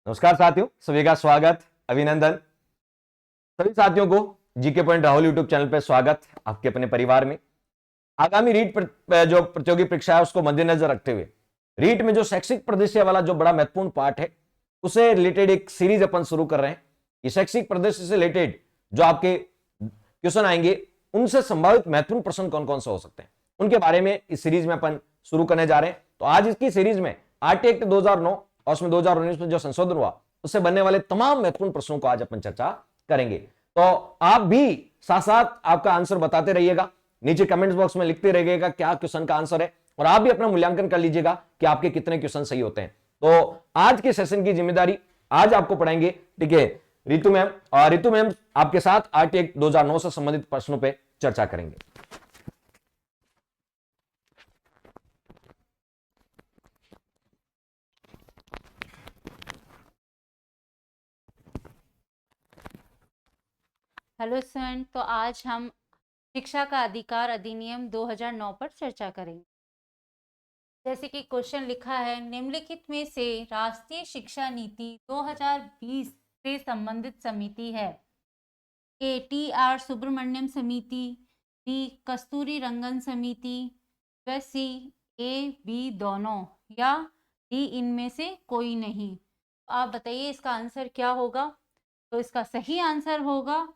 नमस्कार साथियों, सभी का स्वागत, अभिनंदन। सभी साथियों को GK point Rahul YouTube channel पर स्वागत। आपके अपने परिवार में आगामी रीट जो प्रतियोगी परीक्षा है उसको मद्देनजर रखते हुए रीट में जो शैक्षिक परिदृश्य वाला जो बड़ा महत्वपूर्ण पार्ट है उसे रिलेटेड एक सीरीज अपन शुरू कर रहे हैं। ये शैक्षिक परिदृश्य से रिलेटेड जो आपके क्वेश्चन आएंगे उनसे संभावित महत्वपूर्ण प्रश्न कौन कौन से हो सकते हैं उनके बारे में इस सीरीज में अपन शुरू करने जा रहे हैं। तो आज इसकी सीरीज में आरटी एक्ट 2009 और उसमें 2019 में जो संशोधन हुआ उससे बनने वाले तमाम महत्वपूर्ण प्रश्नों को आज अपन चर्चा करेंगे। तो आप भी साथ साथ आपका आंसर बताते रहिएगा, नीचे कमेंट्स बॉक्स में लिखते रहिएगा क्या क्वेश्चन का आंसर है और आप भी अपना मूल्यांकन कर लीजिएगा कि आपके कितने क्वेश्चन सही होते हैं। तो आज के सेशन की जिम्मेदारी आज आपको पढ़ाएंगे, ठीक है, रितु मैम। और रितु मैम आपके साथ आरटी एक्ट 2009 से संबंधित प्रश्नों पर चर्चा करेंगे। हेलो सर, तो आज हम शिक्षा का अधिकार अधिनियम 2009 पर चर्चा करेंगे। जैसे कि क्वेश्चन लिखा है, निम्नलिखित में से राष्ट्रीय शिक्षा नीति 2020 से संबंधित समिति है? ए टी.आर. सुब्रमण्यम समिति, बी कस्तूरी रंगन समिति, व सी ए बी दोनों, या डी इनमें से कोई नहीं। आप बताइए इसका आंसर क्या होगा? तो इसका सही आंसर होगा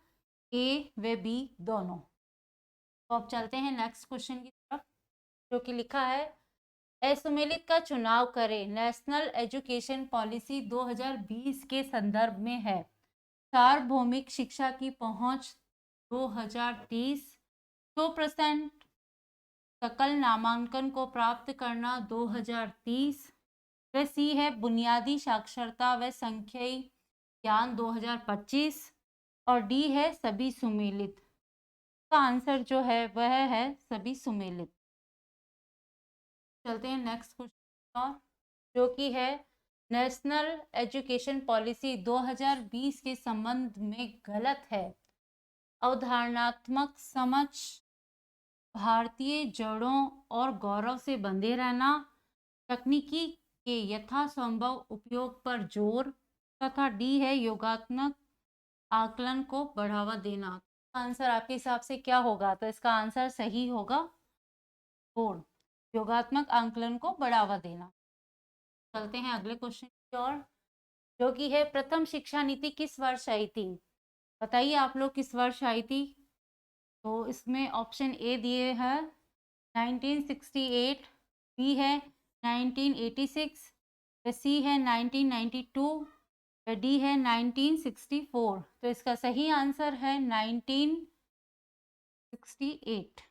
ए व बी दोनों। तो अब चलते हैं नेक्स्ट क्वेश्चन की तरफ, जो कि लिखा है, असुमेलित का चुनाव करें नेशनल एजुकेशन पॉलिसी 2020 के संदर्भ में है। सार्वभौमिक शिक्षा की पहुंच 2030, 100% सकल नामांकन को प्राप्त करना 2030, व सी है बुनियादी साक्षरता व संख्यिकी ज्ञान 2025, और डी है सभी सुमेलित। का आंसर जो है वह है सभी सुमेलित। चलते हैं नेक्स्ट क्वेश्चन और, जो कि है नेशनल एजुकेशन पॉलिसी 2020 के संबंध में गलत है। अवधारणात्मक समझ, भारतीय जड़ों और गौरव से बंधे रहना, तकनीकी के यथासंभव उपयोग पर जोर, तथा डी है योगात्मक आकलन को बढ़ावा देना। आंसर आपके हिसाब से क्या होगा? तो इसका आंसर सही होगा फोर, योगात्मक आकलन को बढ़ावा देना। चलते हैं अगले क्वेश्चन की ओर, जो कि है प्रथम शिक्षा नीति किस वर्ष आई थी? बताइए आप लोग किस वर्ष आई थी? तो इसमें ऑप्शन ए दिए है 1968, बी है 1986, सी है 1992, डी है 1964। तो इसका सही आंसर है 1968।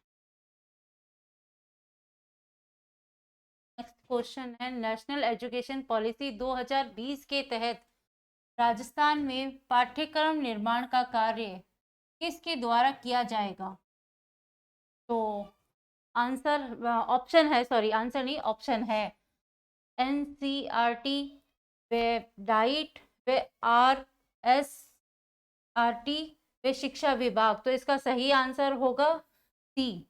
नेक्स्ट क्वेश्चन है, नेशनल एजुकेशन पॉलिसी 2020 के तहत राजस्थान में पाठ्यक्रम निर्माण का कार्य किसके द्वारा किया जाएगा? तो आंसर ऑप्शन है, सॉरी आंसर नहीं, ऑप्शन है NCERT, वे डाइट, वे RSRT, वे शिक्षा विभाग। तो इसका सही आंसर होगा सी।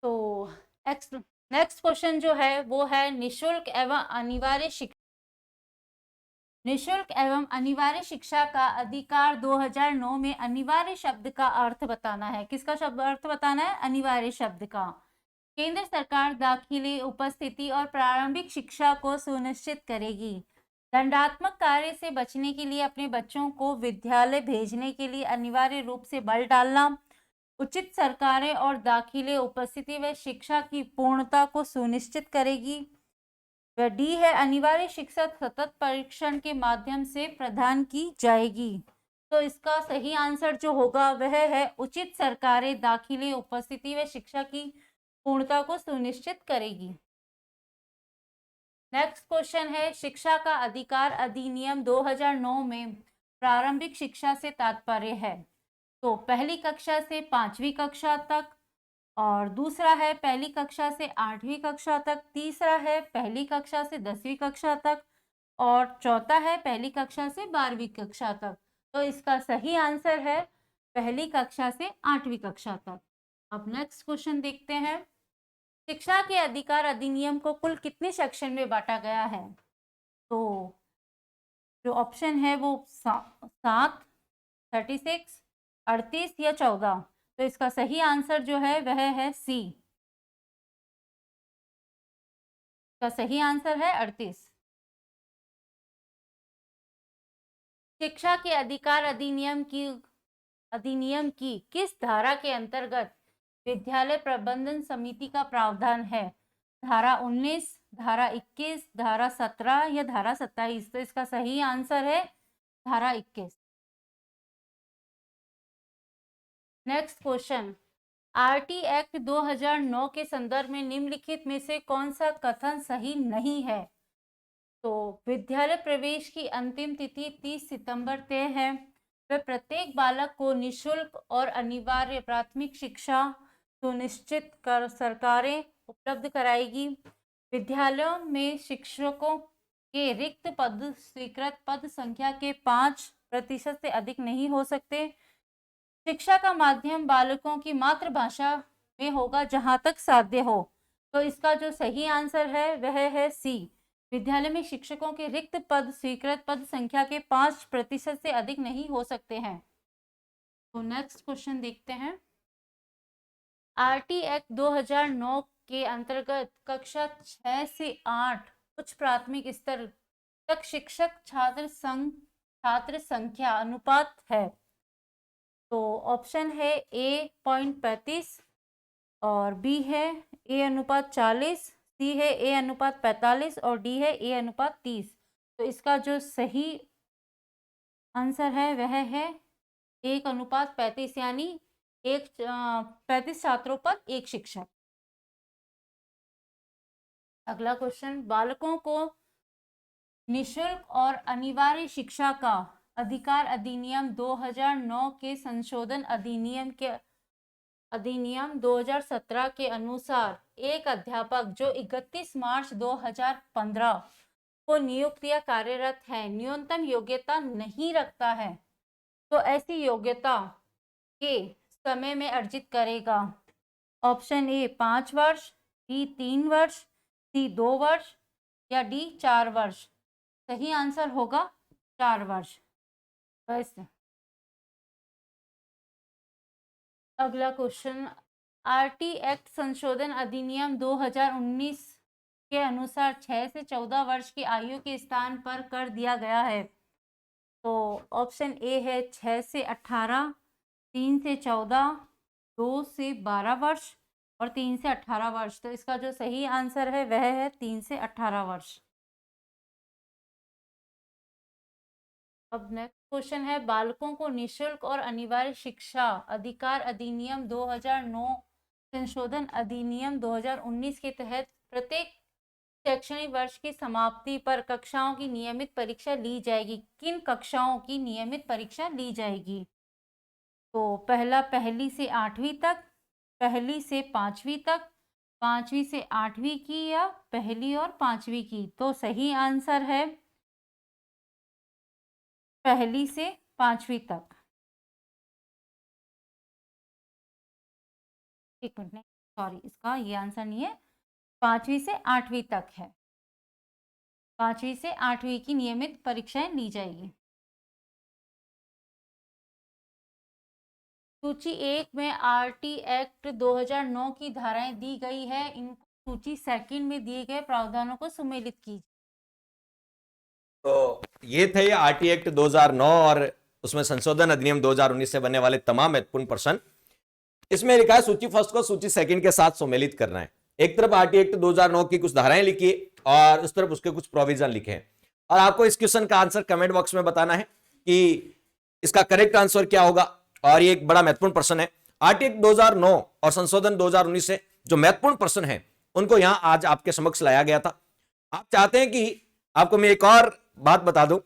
तो नेक्स्ट क्वेश्चन जो है वो है, निशुल्क एवं अनिवार्य शिक्षा का अधिकार 2009 में अनिवार्य शब्द का अर्थ बताना है। किसका शब्द अर्थ बताना है? अनिवार्य शब्द का। केंद्र सरकार दाखिले, उपस्थिति और प्रारंभिक शिक्षा को सुनिश्चित करेगी। दंडात्मक कार्य से बचने के लिए अपने बच्चों को विद्यालय भेजने के लिए अनिवार्य रूप से बल डालना। उचित सरकारें और दाखिले, उपस्थिति व शिक्षा की पूर्णता को सुनिश्चित करेगी। वह डी है, अनिवार्य शिक्षा सतत परीक्षण के माध्यम से प्रदान की जाएगी। तो इसका सही आंसर जो होगा वह है उचित सरकारें दाखिले, उपस्थिति व शिक्षा की पूर्णता को सुनिश्चित करेगी। नेक्स्ट क्वेश्चन है, शिक्षा का अधिकार अधिनियम 2009 में प्रारंभिक शिक्षा से तात्पर्य है। तो पहली कक्षा से 5वीं कक्षा तक, और दूसरा है पहली कक्षा से 8वीं कक्षा तक, तीसरा है पहली कक्षा से 10वीं कक्षा तक, और चौथा है पहली कक्षा से 12वीं कक्षा तक। तो इसका सही आंसर है पहली कक्षा से 8वीं कक्षा तक। अब नेक्स्ट क्वेश्चन देखते हैं, शिक्षा के अधिकार अधिनियम को कुल कितने सेक्शन में बांटा गया है? तो जो ऑप्शन है वो 7, 36, 38 या 14। तो इसका सही आंसर जो है वह है सी। इसका सही आंसर है 38। शिक्षा के अधिकार अधिनियम की किस धारा के अंतर्गत विद्यालय प्रबंधन समिति का प्रावधान है? धारा 19, धारा 21, धारा 17 या धारा 27? तो इसका सही आंसर है धारा 21। नेक्स्ट क्वेश्चन, आरटी एक्ट 2009 के संदर्भ में निम्नलिखित में से कौन सा कथन सही नहीं है? तो विद्यालय प्रवेश की अंतिम तिथि 30 सितंबर तय है। वह प्रत्येक बालक को निशुल्क और अनिवार्य प्राथमिक शिक्षा सुनिश्चित कर सरकारें उपलब्ध कराएगी। विद्यालयों में शिक्षकों के रिक्त पद स्वीकृत पद संख्या के 5% से अधिक नहीं हो सकते। शिक्षा का माध्यम बालकों की मातृभाषा में होगा जहां तक साध्य हो। तो इसका जो सही आंसर है वह है सी। विद्यालय में शिक्षकों के रिक्त पद स्वीकृत पद संख्या के 5% से अधिक नहीं हो सकते हैं। तो नेक्स्ट क्वेश्चन देखते हैं। आरटी एक्ट 2009 के अंतर्गत कक्षा 6 से 8 उच्च प्राथमिक स्तर तक शिक्षक छात्र संख्या अनुपात है। तो ऑप्शन है ए 0.35 और बी है ए अनुपात 40, सी है ए अनुपात 45 और डी है ए अनुपात 30। तो इसका जो सही आंसर है वह है 1:35, यानी 35 छात्रों पर एक शिक्षक। अगला क्वेश्चन, बालकों को निशुल्क और अनिवार्य शिक्षा का अधिकार अधिनियम 2009 के संशोधन अधिनियम 2017 के अनुसार एक अध्यापक जो 31 मार्च 2015 को नियुक्त या कार्यरत है न्यूनतम योग्यता नहीं रखता है, तो ऐसी योग्यता के समय में अर्जित करेगा। ऑप्शन ए 5 वर्ष, बी 3 वर्ष, सी 2 वर्ष या डी 4 वर्ष? सही आंसर होगा 4 वर्ष। बस अगला क्वेश्चन, आरटी एक्ट संशोधन अधिनियम 2019 के अनुसार 6 से 14 वर्ष की आयु के स्थान पर कर दिया गया है। तो ऑप्शन ए है 6 से 18, 3 से 14, 2 से 12 वर्ष और 3 से 18 वर्ष। तो इसका जो सही आंसर है वह है 3 से 18 वर्ष। अब नेक्स्ट क्वेश्चन है, बालकों को निशुल्क और अनिवार्य शिक्षा अधिकार अधिनियम 2009 संशोधन अधिनियम 2019 के तहत प्रत्येक शैक्षणिक वर्ष की समाप्ति पर कक्षाओं की नियमित परीक्षा ली जाएगी। किन कक्षाओं की नियमित परीक्षा ली जाएगी? तो पहली से 8वीं तक, पहली से 5वीं तक, 5वीं से 8वीं की या पहली और 5वीं की? तो सही आंसर है पहली से 5वीं तक। एक मिनट, सॉरी, इसका ये आंसर नहीं है, 5वीं से 8वीं तक है। 5वीं से 8वीं की नियमित परीक्षाएं ली जाएगी। सूची 1 में आरटी एक्ट 2009 की धाराएं दी गई है, इनको सूची 2 में दिए गए प्रावधानों को सुमेलित कीजिए। तो ये थे आरटी एक्ट 2009 और उसमें संशोधन अधिनियम 2019 से बनने वाले तमाम महत्वपूर्ण प्रश्न। इसमें लिखा है सूची फर्स्ट को सूची सेकंड के साथ सुमेलित करना है। एक तरफ आरटी एक्ट 2009 की कुछ धाराएं लिखी और उस तरफ उसके कुछ प्रोविजन लिखे हैं, और आपको इस क्वेश्चन का आंसर कमेंट बॉक्स में बताना है कि इसका करेक्ट आंसर क्या होगा। और ये एक बड़ा महत्वपूर्ण प्रश्न है। आरटी एक्ट 2009 और संशोधन 2019 से जो महत्वपूर्ण प्रश्न है उनको यहां आज आपके समक्ष लाया गया था। आप चाहते हैं कि आपको मैं एक और बात बता दूं,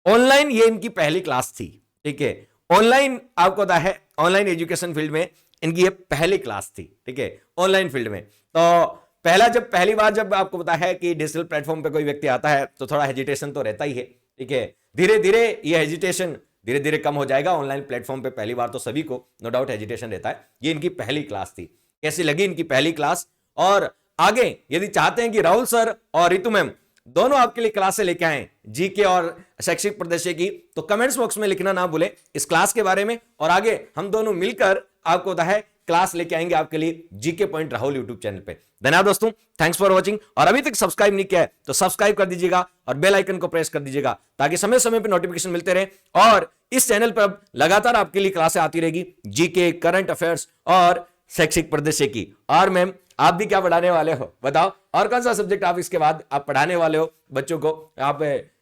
ऑनलाइन ये इनकी पहली क्लास थी, ठीक है। ऑनलाइन आपको पता है, ऑनलाइन एजुकेशन फील्ड में इनकी ये पहली क्लास थी, ठीक है, ऑनलाइन फील्ड में। तो पहली बार जब आपको पता है कि डिजिटल प्लेटफॉर्म पे कोई व्यक्ति आता है तो थोड़ा हेजिटेशन तो रहता ही है, ठीक है। धीरे धीरे ये हेजिटेशन धीरे धीरे कम हो जाएगा। ऑनलाइन प्लेटफॉर्म पे पहली बार तो सभी को नो डाउट हेजिटेशन रहता है। ये इनकी पहली क्लास थी। कैसी लगी इनकी पहली क्लास? और आगे यदि चाहते हैं कि राहुल सर और रितु मैम दोनों आपके लिए क्लासें लेके आए जीके और शैक्षिक परिदृश्य की, तो कमेंट्स बॉक्स में लिखना ना भूलें इस क्लास के बारे में, और आगे हम दोनों मिलकर आपको होता है क्लास लेके आएंगे आपके लिए GK point Rahul YouTube channel पे। धन्यवाद दोस्तों, थैंक्स फॉर वॉचिंग। और अभी तक सब्सक्राइब नहीं किया है तो सब्सक्राइब कर दीजिएगा और बेल आइकन को प्रेस कर दीजिएगा ताकि समय समय पे नोटिफिकेशन मिलते रहे। और इस चैनल पर अब लगातार आपके लिए क्लासें आती रहेगी जीके, करंट अफेयर्स और शैक्षिक परिदृश्य की। और मैम आप भी क्या पढ़ाने वाले हो बताओ, और कौन सा सब्जेक्ट आप इसके बाद आप पढ़ाने वाले हो बच्चों को? आप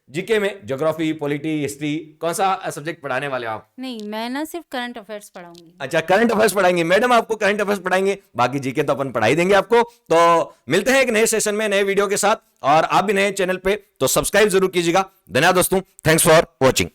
जीके में ज्योग्राफी, पॉलिटी, हिस्ट्री, कौन सा सब्जेक्ट पढ़ाने वाले हो आप? नहीं, मैं ना सिर्फ करंट अफेयर्स पढ़ाऊंगी। अच्छा, करंट अफेयर्स पढ़ाएंगे मैडम, आपको करंट अफेयर्स पढ़ाएंगे, बाकी जीके तो अपन पढ़ाई देंगे आपको। तो मिलते हैं एक नए सेशन में नए वीडियो के साथ, और आप भी नए चैनल पे तो सब्सक्राइब जरूर कीजिएगा। धन्यवाद दोस्तों, थैंक्स फॉर वॉचिंग।